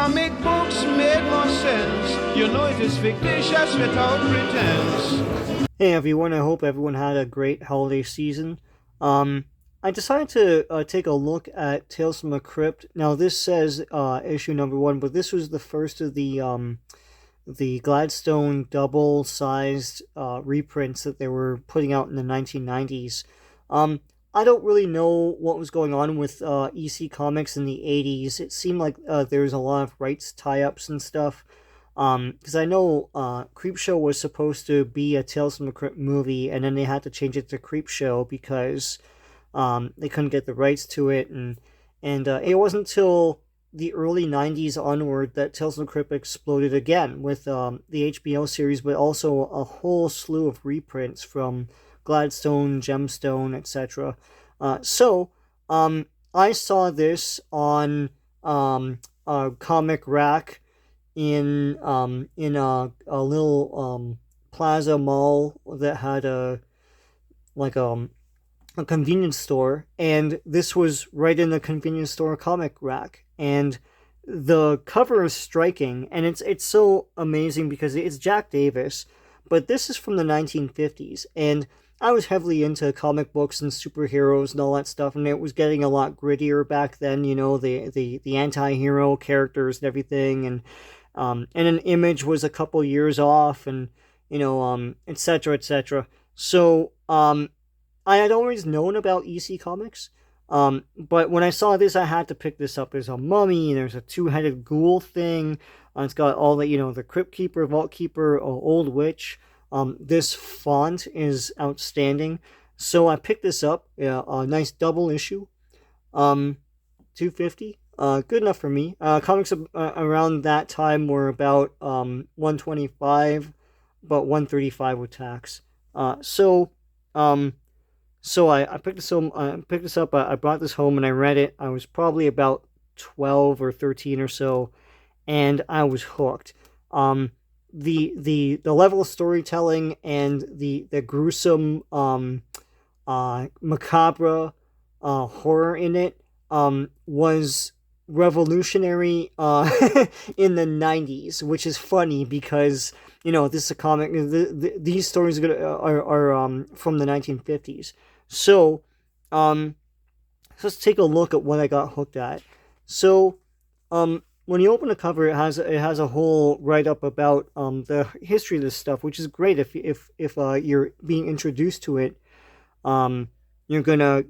comic books made more sense. You know it is fictitious without pretense. Hey everyone, I hope everyone had a great holiday season. I decided to take a look at Tales from the Crypt. Now this says issue number 1, but this was the first of the Gladstone double-sized reprints that they were putting out in the 1990s. I don't really know what was going on with EC Comics in the 80s. It seemed like there was a lot of rights tie-ups and stuff. Because I know Creepshow was supposed to be a Tales from the Crypt movie, and then they had to change it to Creepshow because they couldn't get the rights to it, and it wasn't until the early 90s onward that Tales from the Crypt exploded again with the HBO series, but also a whole slew of reprints from Gladstone, Gemstone, etc. So I saw this on a comic rack in a little plaza mall that had a convenience store, and this was right in the convenience store comic rack. And the cover is striking, and it's so amazing because it's Jack Davis, but this is from the 1950s, and I was heavily into comic books and superheroes and all that stuff, and it was getting a lot grittier back then, you know, the anti-hero characters and everything, and an Image was a couple years off, and, you know, etc., etc. So, I had always known about EC Comics, but when I saw this, I had to pick this up. There's a mummy, and there's a two-headed ghoul thing. It's got all the, you know, the Crypt Keeper, Vault Keeper, Old Witch. This font is outstanding. So I picked this up, a nice double issue, $2.50. Good enough for me. Comics around that time were about $125, but $135 with tax. So I picked this up. I brought this home and I read it. I was probably about 12 or 13 or so, and I was hooked. The level of storytelling and the gruesome macabre horror in it was revolutionary in the 90s, which is funny because, you know, this is a comic. These stories are from the 1950s. So let's take a look at what I got hooked at. So when you open the cover, it has a whole write-up about the history of this stuff, which is great if you're being introduced to it. You're gonna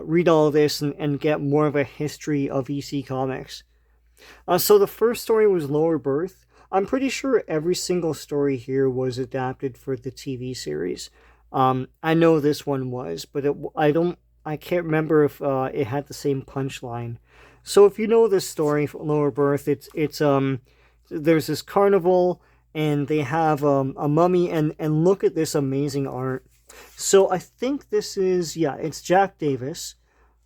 read all of this and get more of a history of EC Comics. So the first story was Lower Berth. I'm pretty sure every single story here was adapted for the TV series. I know this one was, but I can't remember if it had the same punchline. So if you know this story, Lower Berth, it's there's this carnival, and they have a mummy, and look at this amazing art. So I think this is, it's Jack Davis.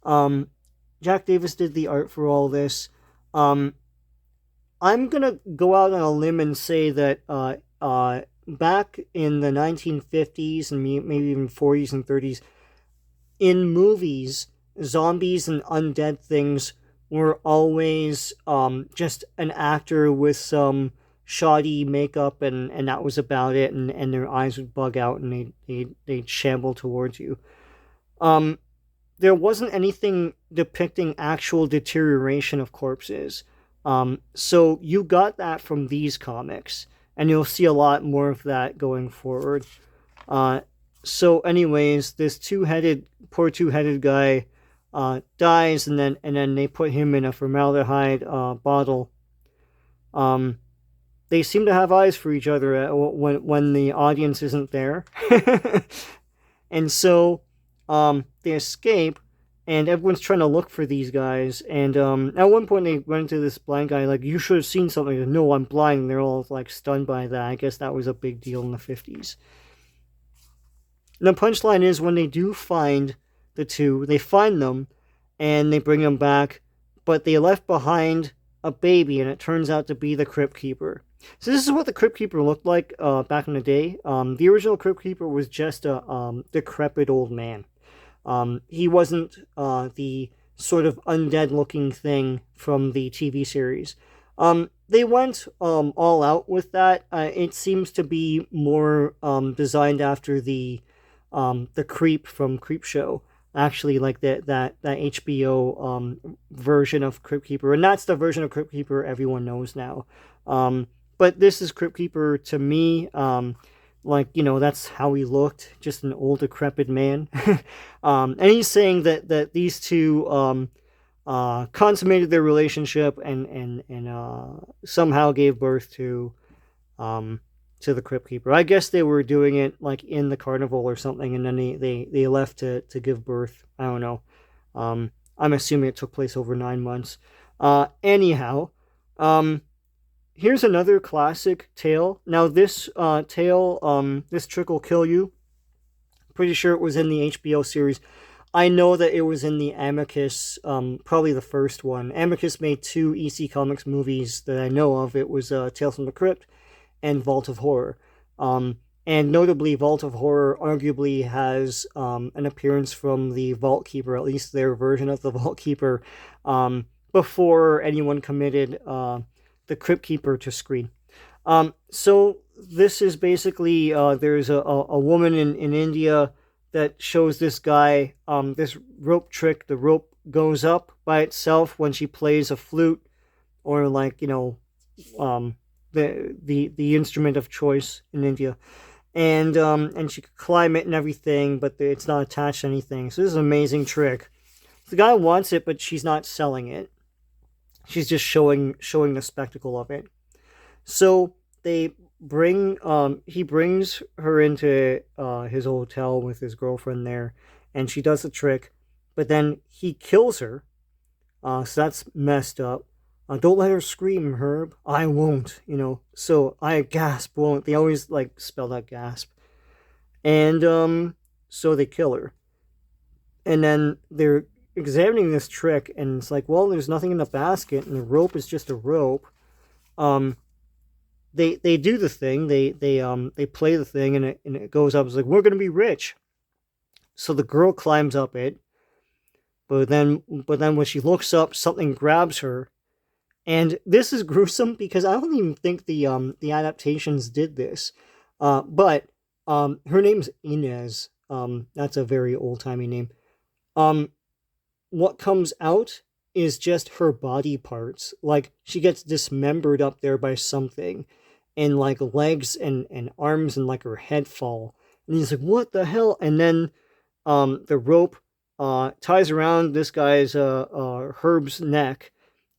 Jack Davis did the art for all this. I'm gonna go out on a limb and say that back in the 1950s and maybe even 40s and 30s, in movies, zombies and undead things were always just an actor with some shoddy makeup, and that was about it, and their eyes would bug out and they'd shamble towards you. There wasn't anything depicting actual deterioration of corpses. So you got that from these comics, and you'll see a lot more of that going forward. So anyways, this poor two-headed guy dies, and then they put him in a formaldehyde bottle. They seem to have eyes for each other when the audience isn't there. And so they escape, and everyone's trying to look for these guys. And at one point they run into this blind guy, like, you should have seen something. Like, no, I'm blind. And they're all like stunned by that. I guess that was a big deal in the 50s. And the punchline is, when they do find the two, they find them and they bring them back, but they left behind a baby, and it turns out to be the Crypt Keeper. So this is what the Crypt Keeper looked like back in the day. The original Crypt Keeper was just a decrepit old man. He wasn't the sort of undead looking thing from the TV series. They went all out with that. It seems to be more designed after the Creep from Creepshow. Actually, like that HBO version of Crypt Keeper, and that's the version of Crypt Keeper everyone knows now. But this is Crypt Keeper to me. Like, that's how he looked, just an old decrepit man. And he's saying that these two consummated their relationship and somehow gave birth to the Crypt Keeper. I guess they were doing it like in the carnival or something, and then they left to give birth. I don't know. I'm assuming it took place over 9 months. Anyhow, here's another classic tale. Now this tale, this trick will kill you. Pretty sure it was in the HBO series. I know that it was in the Amicus, probably the first one. Amicus made 2 EC Comics movies that I know of. It was Tales from the Crypt and Vault of Horror. And notably, Vault of Horror arguably has an appearance from the Vault Keeper, at least their version of the Vault Keeper, before anyone committed the Crypt Keeper to screen. So this is basically, there's a woman in India that shows this guy this rope trick. The rope goes up by itself when she plays a flute, or like, the instrument of choice in India, and she could climb it and everything, but it's not attached to anything. So this is an amazing trick. The guy wants it, but she's not selling it. She's just showing the spectacle of it. So he brings her into his hotel with his girlfriend there, and she does the trick, but then he kills her. So that's messed up. Don't let her scream, Herb. I won't, So I gasp, won't. They always like spell out gasp. And so they kill her. And then they're examining this trick, and it's like, well, there's nothing in the basket, and the rope is just a rope. They do the thing. They play the thing, and it goes up. It's like, we're gonna be rich. So the girl climbs up it, but then when she looks up, something grabs her. And this is gruesome because I don't even think the adaptations did this. But her name's Inez. That's a very old-timey name. What comes out is just her body parts. Like, she gets dismembered up there by something. And like legs and arms and like her head fall. And he's like, what the hell? And then the rope ties around this guy's Herb's neck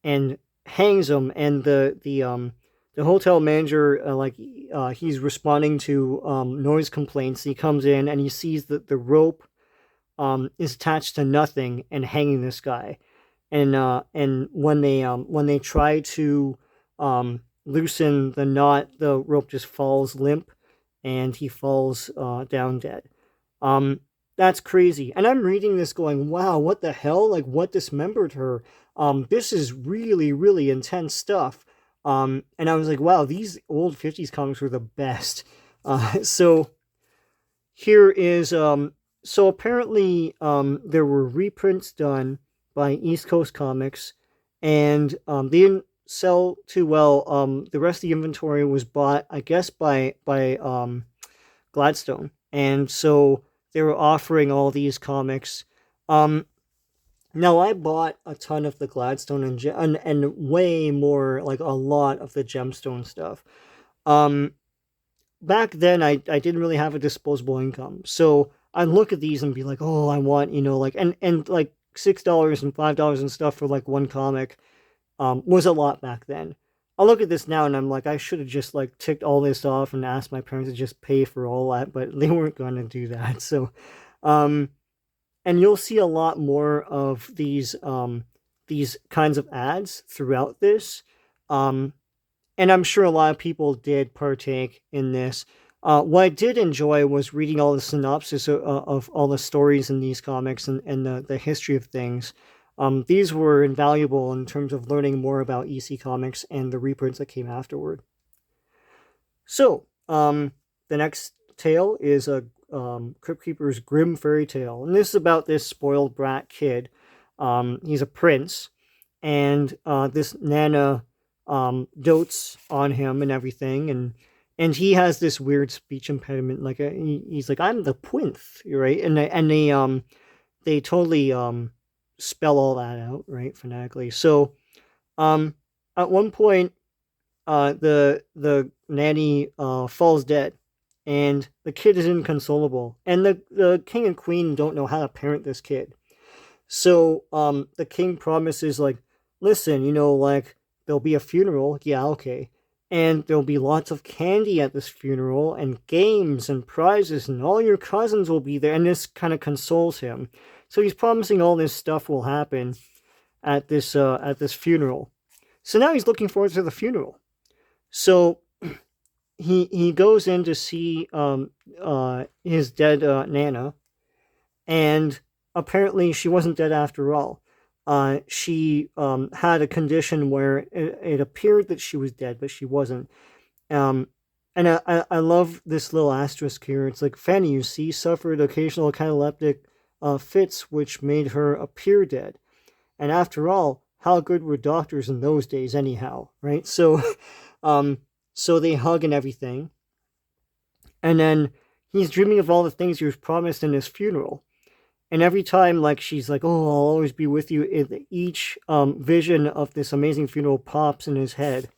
and hangs him, and the hotel manager he's responding to noise complaints. He comes in and he sees that the rope is attached to nothing and hanging this guy, and when they try to loosen the knot, the rope just falls limp and he falls down dead. That's crazy. And I'm reading this going, wow, what the hell? Like, what dismembered her? This is really, really intense stuff. And I was like, wow, these old 50s comics were the best. So here is, so apparently there were reprints done by East Coast Comics, and they didn't sell too well. The rest of the inventory was bought, I guess, by Gladstone. And so they were offering all these comics. Now, I bought a ton of the Gladstone and way more, like a lot of the Gemstone stuff. Back then, I didn't really have a disposable income. So I'd look at these and be like, oh, I want, like, and like $6 and $5 and stuff for like one comic was a lot back then. I look at this now and I'm like, I should have just like ticked all this off and asked my parents to just pay for all that, but they weren't going to do that. So, and you'll see a lot more of these kinds of ads throughout this. And I'm sure a lot of people did partake in this. What I did enjoy was reading all the synopsis of all the stories in these comics and the history of things. These were invaluable in terms of learning more about EC Comics and the reprints that came afterward. So, the next tale is a Crypt Keeper's Grim Fairy Tale. And this is about this spoiled brat kid. He's a prince. And this Nana dotes on him and everything, and he has this weird speech impediment, like he's like, I'm the plinth, right? And they totally spell all that out, right, phonetically. So at one point, the nanny falls dead, and the kid is inconsolable, and the king and queen don't know how to parent this kid. So the king promises, like, listen, like, there'll be a funeral, yeah, okay, and there'll be lots of candy at this funeral, and games and prizes, and all your cousins will be there, and this kind of consoles him. So he's promising all this stuff will happen at this funeral. So now he's looking forward to the funeral. So he goes in to see his dead Nana, and apparently she wasn't dead after all. She had a condition where it appeared that she was dead, but she wasn't. And I love this little asterisk here. It's like, Fanny, you see, suffered occasional cataleptic fits which made her appear dead. And after all, how good were doctors in those days anyhow, right? So so they hug and everything. And then he's dreaming of all the things he was promised in his funeral. And every time, like, she's like, oh, I'll always be with you, each vision of this amazing funeral pops in his head.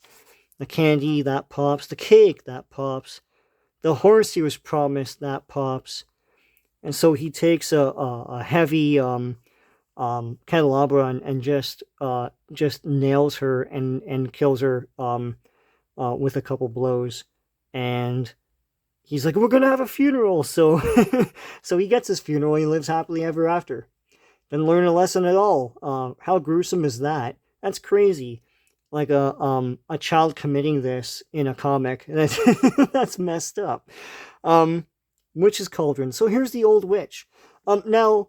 The candy, that pops. The cake, that pops. The horse he was promised, that pops. And so he takes a heavy candelabra and just nails her and kills her with a couple blows. And he's like, we're going to have a funeral. So so he gets his funeral. He lives happily ever after. Didn't learn a lesson at all. How gruesome is that? That's crazy. Like a child committing this in a comic. That's messed up. Witch's Cauldron. So here's the Old Witch. Now,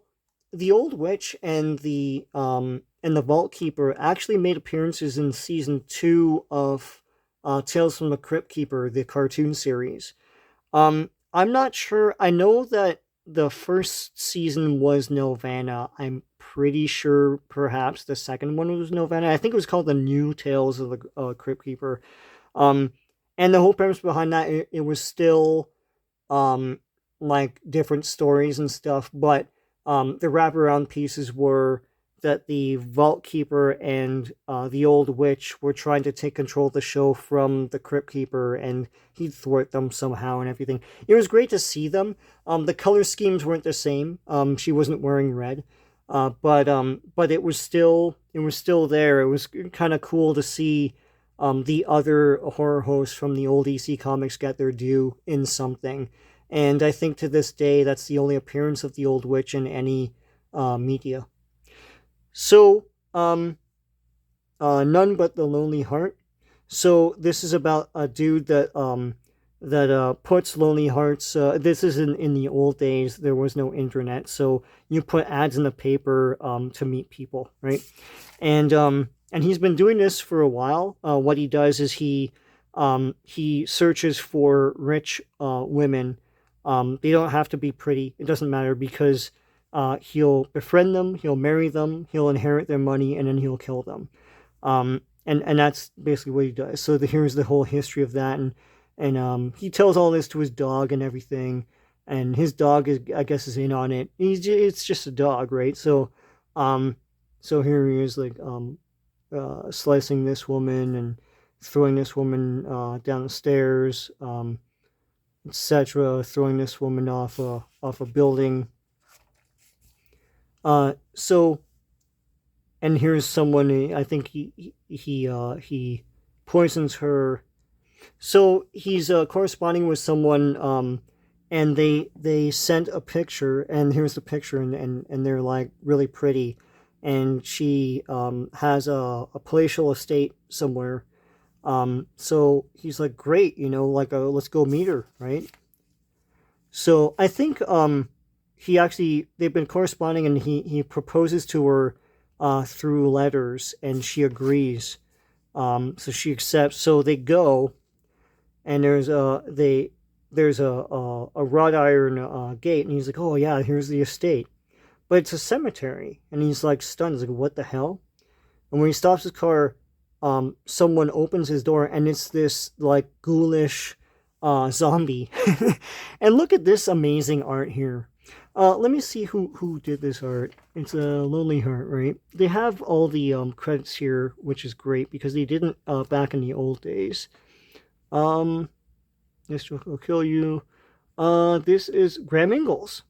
the Old Witch and the Vault Keeper actually made appearances in season 2 of Tales from the Crypt Keeper, the cartoon series. I'm not sure. I know that the first season was Nelvana. I'm pretty sure perhaps the second one was Nelvana. I think it was called The New Tales of the Crypt Keeper. And the whole premise behind that, it was still like different stories and stuff, but the wraparound pieces were that the Vault Keeper and the Old Witch were trying to take control of the show from the Crypt Keeper, and he'd thwart them somehow and everything. It was great to see them. The color schemes weren't the same. She wasn't wearing red, but it was still there. It was kind of cool to see the other horror hosts from the old EC Comics get their due in something. And I think to this day, that's the only appearance of the Old Witch in any media. So, None But the Lonely Heart. So this is about a dude that puts lonely hearts. This is in the old days. There was no internet, so you put ads in the paper to meet people, right? And he's been doing this for a while. What he does is he searches for rich women. They don't have to be pretty. It doesn't matter, because he'll befriend them, he'll marry them, he'll inherit their money, and then he'll kill them. And that's basically what he does. So here's the whole history of that, and he tells all this to his dog and everything, and his dog is in on it. It's just a dog, right? So here he is, like slicing this woman and throwing this woman down the stairs, etc. Throwing this woman off a building. So, and here's someone, I think he poisons her. So he's corresponding with someone, and they sent a picture, and here's the picture, and they're like really pretty, and she has a palatial estate somewhere. So he's like, great, let's go meet her, right? So I think they've been corresponding, and he proposes to her through letters, and she agrees. So she accepts. So they go, and there's a wrought iron gate, and he's like, oh yeah, here's the estate, but it's a cemetery, and he's like stunned. He's like, what the hell? And when he stops his car, someone opens his door and it's this like ghoulish zombie. And look at this amazing art here. Let me see who did this art. It's a Lonely Heart, right? They have all the credits here, which is great because they didn't back in the old days. This will kill you. This is Graham Ingles.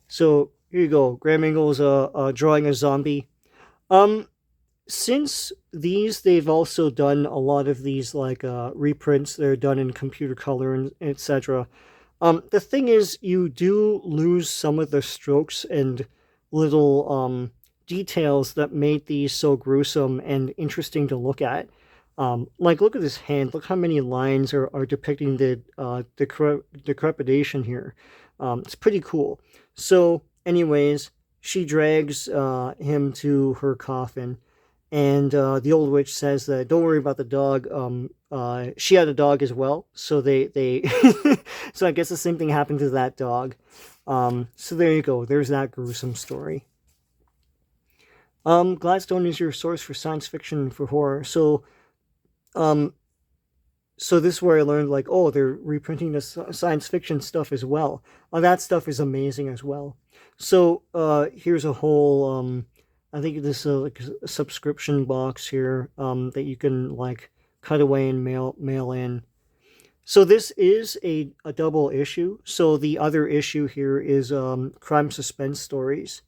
So here you go, Graham Ingles drawing a zombie. Since these, they've also done a lot of these like reprints. They're done in computer color and etc. The thing is, you do lose some of the strokes and little details that made these so gruesome and interesting to look at. Like, look at this hand. Look how many lines are depicting the decrepitation here. It's pretty cool. So, anyways, she drags him to her coffin. And the old witch says that don't worry about the dog. She had a dog as well, so they so I guess the same thing happened to that dog. So there you go. There's that gruesome story. Gladstone is your source for science fiction for horror. So this is where I learned like, oh, they're reprinting the science fiction stuff as well. That stuff is amazing as well. So here's a whole I think this is like a subscription box here that you can like cut away and mail in. So this is a double issue. So the other issue here is Crime SuspenStories.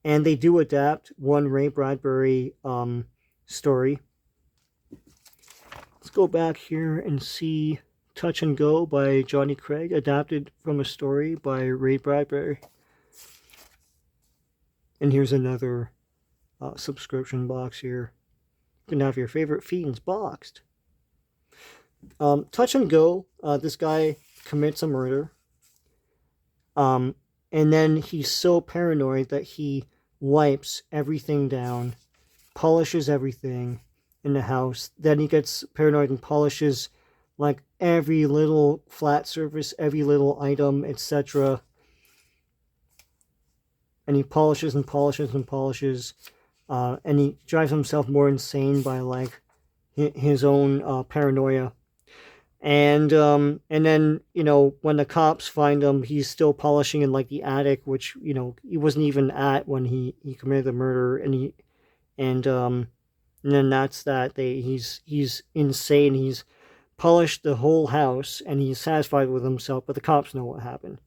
And they do adapt one Ray Bradbury story. Let's go back here and see Touch and Go by Johnny Craig, adapted from a story by Ray Bradbury. And here's another subscription box here. You can have your favorite fiends boxed. Touch and Go, this guy commits a murder. And then he's so paranoid that he wipes everything down, polishes everything in the house. Then he gets paranoid and polishes like every little flat surface, every little item, etc. And he polishes and polishes and polishes. And he drives himself more insane by like his own paranoia. And then, you know, when the cops find him, he's still polishing in like the attic, which, you know, he wasn't even at when he committed the murder. And then that's that. He's insane. He's polished the whole house and he's satisfied with himself, but the cops know what happened.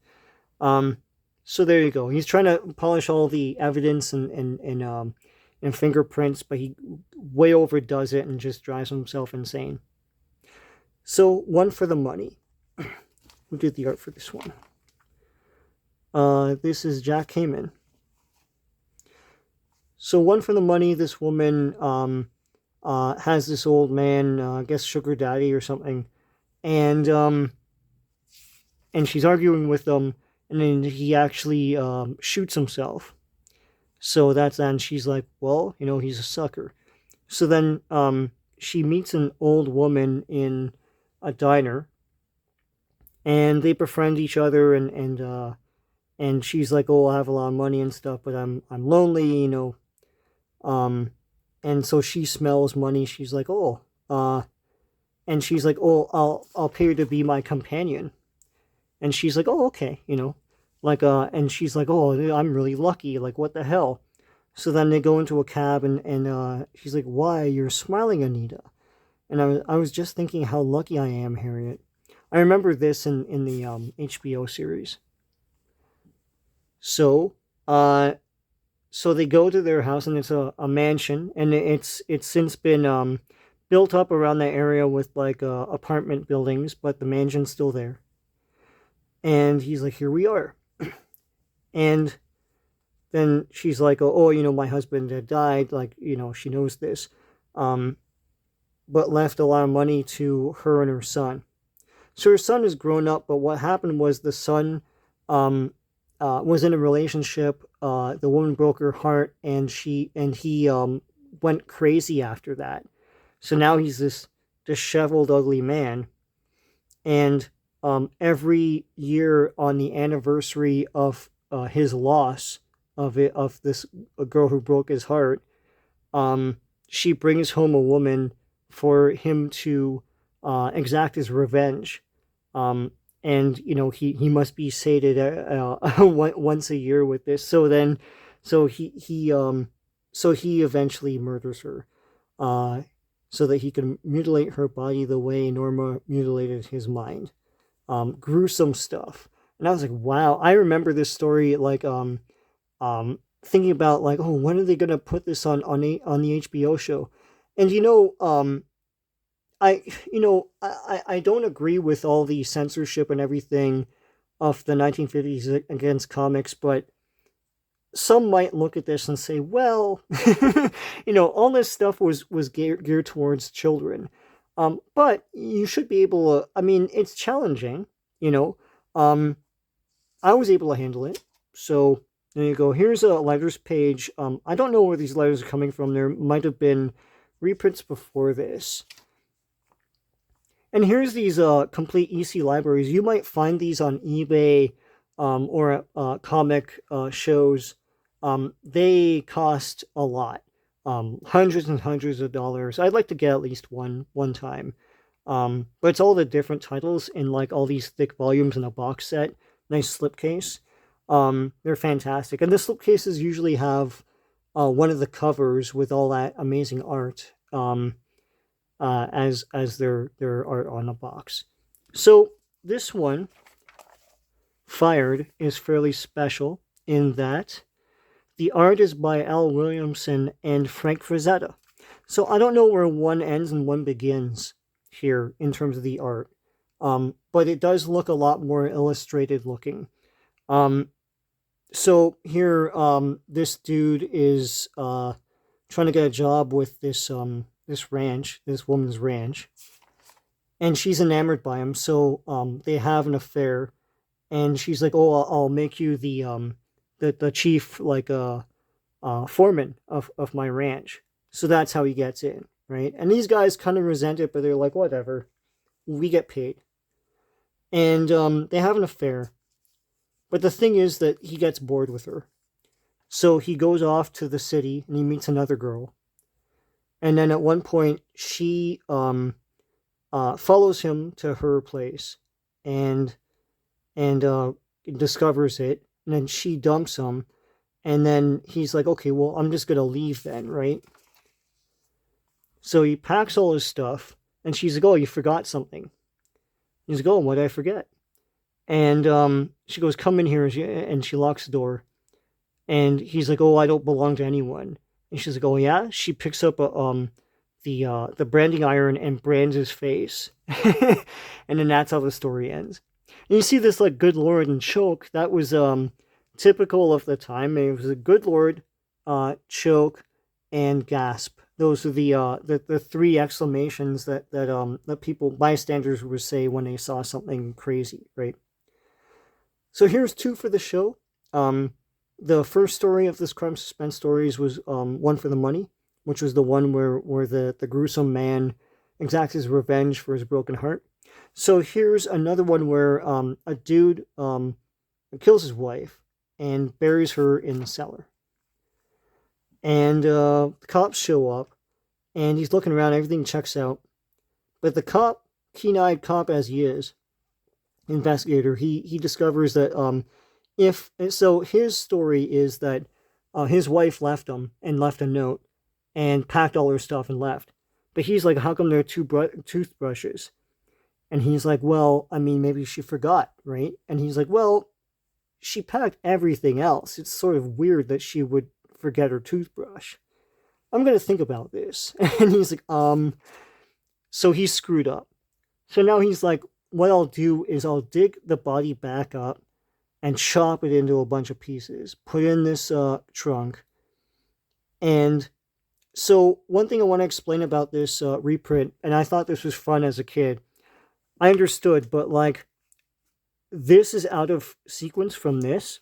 So there you go. He's trying to polish all the evidence and fingerprints, but he way overdoes it and just drives himself insane. So, One for the Money. Who did the art for this one? This is Jack Kamen. So, One for the Money, this woman has this old man, I guess sugar daddy or something, and she's arguing with him, and then he actually shoots himself. So that's then she's like, well, you know, he's a sucker. So then she meets an old woman in a diner, and they befriend each other, and she's like, oh, I have a lot of money and stuff, but I'm lonely, you know. And so she smells money. She's like, oh, and she's like, oh, I'll pay you to be my companion. And she's like, oh, okay, you know. Like, and she's like, oh, I'm really lucky. Like, what the hell? So then they go into a cab, and she's like, why? You're smiling, Anita. And I was just thinking how lucky I am, Harriet. I remember this in the HBO series. So they go to their house, and it's a mansion, and it's since been built up around that area with like apartment buildings, but the mansion's still there. And he's like, here we are. And then she's like, oh, you know, my husband had died. Like, you know, she knows this. But left a lot of money to her and her son. So her son is grown up, but what happened was the son was in a relationship. The woman broke her heart, and he went crazy after that. So now he's this disheveled, ugly man. And every year on the anniversary of his loss of this girl who broke his heart, she brings home a woman for him to exact his revenge. And he must be sated once a year with this. So he eventually murders her, so that he can mutilate her body the way Norma mutilated his mind. Gruesome stuff. And I was like, wow. I remember this story like thinking about like, oh, when are they gonna put this on the HBO show? And I don't agree with all the censorship and everything of the 1950s against comics, but some might look at this and say, well, all this stuff was geared towards children. But you should be able to, I mean, it's challenging, I was able to handle it. So there you go. Here's a letters page. I don't know where these letters are coming from. There might have been reprints before this. And here's these complete EC libraries. You might find these on eBay or at comic shows. They cost a lot, hundreds and hundreds of dollars. I'd like to get at least one time. But it's all the different titles in like all these thick volumes in a box set. Nice slipcase. They're fantastic. And the slipcases usually have one of the covers with all that amazing art. As their art on the box. So this one, Fired, is fairly special in that the art is by Al Williamson and Frank Frazetta. So I don't know where one ends and one begins here in terms of the art. But it does look a lot more illustrated looking. So here, this dude is trying to get a job with this woman's ranch, and she's enamored by him. So they have an affair, and she's like, "Oh, I'll make you the chief, like foreman of my ranch." So that's how he gets in, right? And these guys kind of resent it, but they're like, "Whatever, we get paid." And they have an affair, but the thing is that he gets bored with her, so he goes off to the city and he meets another girl. And then at one point, she follows him to her place and discovers it. And then she dumps him. And then he's like, okay, well, I'm just going to leave then, right? So he packs all his stuff. And she's like, oh, you forgot something. He's like, oh, what did I forget? And she goes, come in here. And she locks the door. And he's like, oh, I don't belong to anyone. And she's like, oh, yeah? She picks up the branding iron and brands his face. And then that's how the story ends. And you see this, like, good lord and choke. That was typical of the time. It was a good lord, choke, and gasp. Those are the three exclamations that people, bystanders, would say when they saw something crazy, right? So here's two for the show. The first story of this Crime SuspenStories was One for the Money, which was the one where the gruesome man exacts his revenge for his broken heart. So here's another one where a dude kills his wife and buries her in the cellar. And the cops show up, and he's looking around, everything checks out. But the cop, keen-eyed cop as he is, investigator, he discovers that his story is that his wife left him and left a note and packed all her stuff and left. But he's like, how come there are two toothbrushes? And he's like, well, I mean, maybe she forgot, right? And he's like, well, she packed everything else. It's sort of weird that she would forget her toothbrush. I'm going to think about this. And he's like, so he's screwed up. So now he's like, what I'll do is I'll dig the body back up and chop it into a bunch of pieces, put in this trunk. And so one thing I want to explain about this reprint, and I thought this was fun as a kid, I understood, but like, this is out of sequence from this.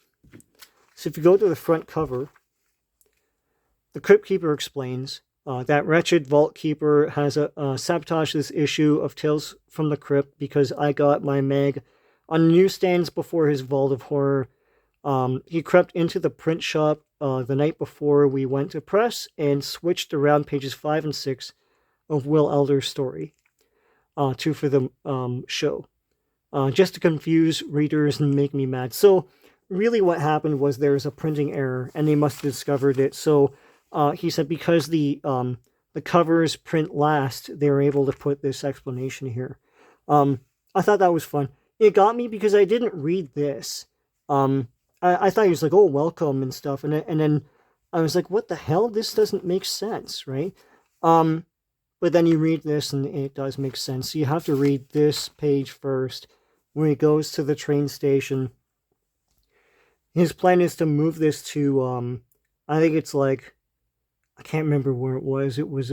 So if you go to the front cover, the Crypt Keeper explains that wretched vault keeper has sabotaged this issue of Tales from the Crypt because I got my mag on newsstands before his vault of horror He crept into the print shop the night before we went to press and switched around pages 5 and 6 of Will Elder's story to for the show, just to confuse readers and make me mad. So really what happened was there's a printing error, and they must have discovered it. So he said because the covers print last, they were able to put this explanation here. I thought that was fun. It got me because I didn't read this. I thought he was like, oh, welcome and stuff. And then I was like, what the hell? This doesn't make sense, right? But then you read this and it does make sense. So you have to read this page first. When he goes to the train station, his plan is to move this to, I think it's like, I can't remember where it was. It was,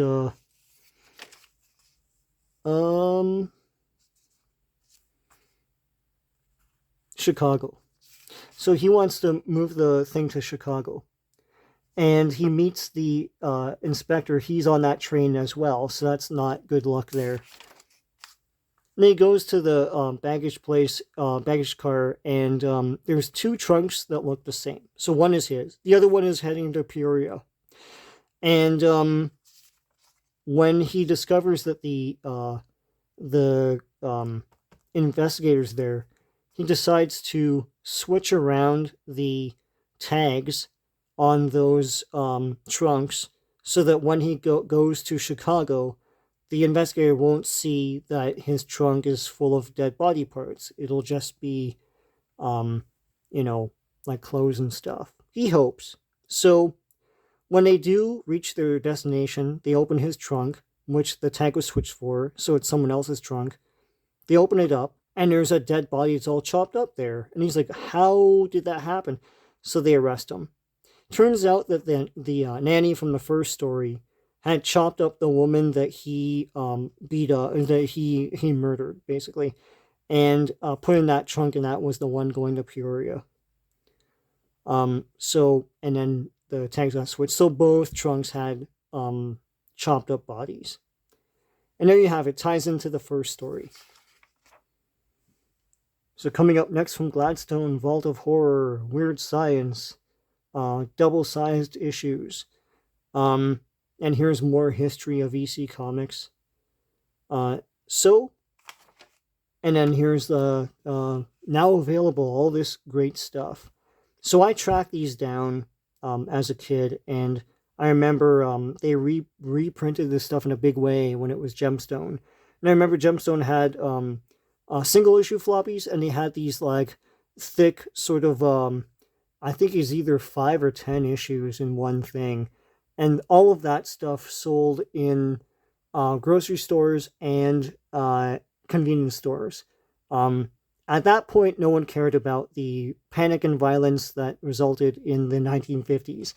Chicago. So he wants to move the thing to Chicago. And he meets the inspector. He's on that train as well, so that's not good luck there. And he goes to the baggage place, baggage car, and there's two trunks that look the same. So one is his. The other one is heading to Peoria. And when he discovers that the investigators there, he decides to switch around the tags on those trunks so that when he goes to Chicago, the investigator won't see that his trunk is full of dead body parts. It'll just be, like clothes and stuff. He hopes. So when they do reach their destination, they open his trunk, which the tag was switched for, so it's someone else's trunk. They open it up, and there's a dead body. It's all chopped up there. And he's like, how did that happen? So they arrest him. Turns out that the nanny from the first story had chopped up the woman that he beat up, that he murdered, basically, and put in that trunk, and that was the one going to Peoria. And then the tags got switched. So both trunks had chopped up bodies. And there you have it. Ties into the first story. So coming up next from Gladstone, Vault of Horror, Weird Science, double-sized issues. And here's more history of EC Comics. And then here's the now available, all this great stuff. So I tracked these down as a kid, and I remember they reprinted this stuff in a big way when it was Gemstone. And I remember Gemstone had single issue floppies, and they had these like thick sort of I think it's either 5 or 10 issues in one thing, and all of that stuff sold in grocery stores and convenience stores. At that point, no one cared about the panic and violence that resulted in the 1950s.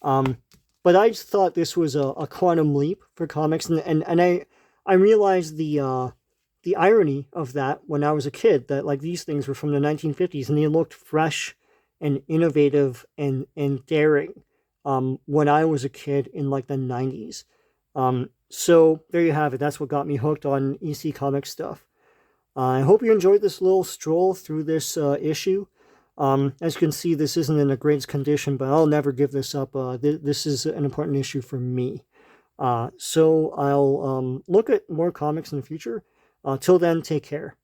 But I just thought this was a quantum leap for comics, and I realized the irony of that when I was a kid, that like these things were from the 1950s and they looked fresh and innovative and daring when I was a kid in like the 90s. So there you have it. That's what got me hooked on EC Comics stuff. I hope you enjoyed this little stroll through this issue. As you can see, this isn't in a great condition, but I'll never give this up. This is an important issue for me. So I'll look at more comics in the future. Till then, take care.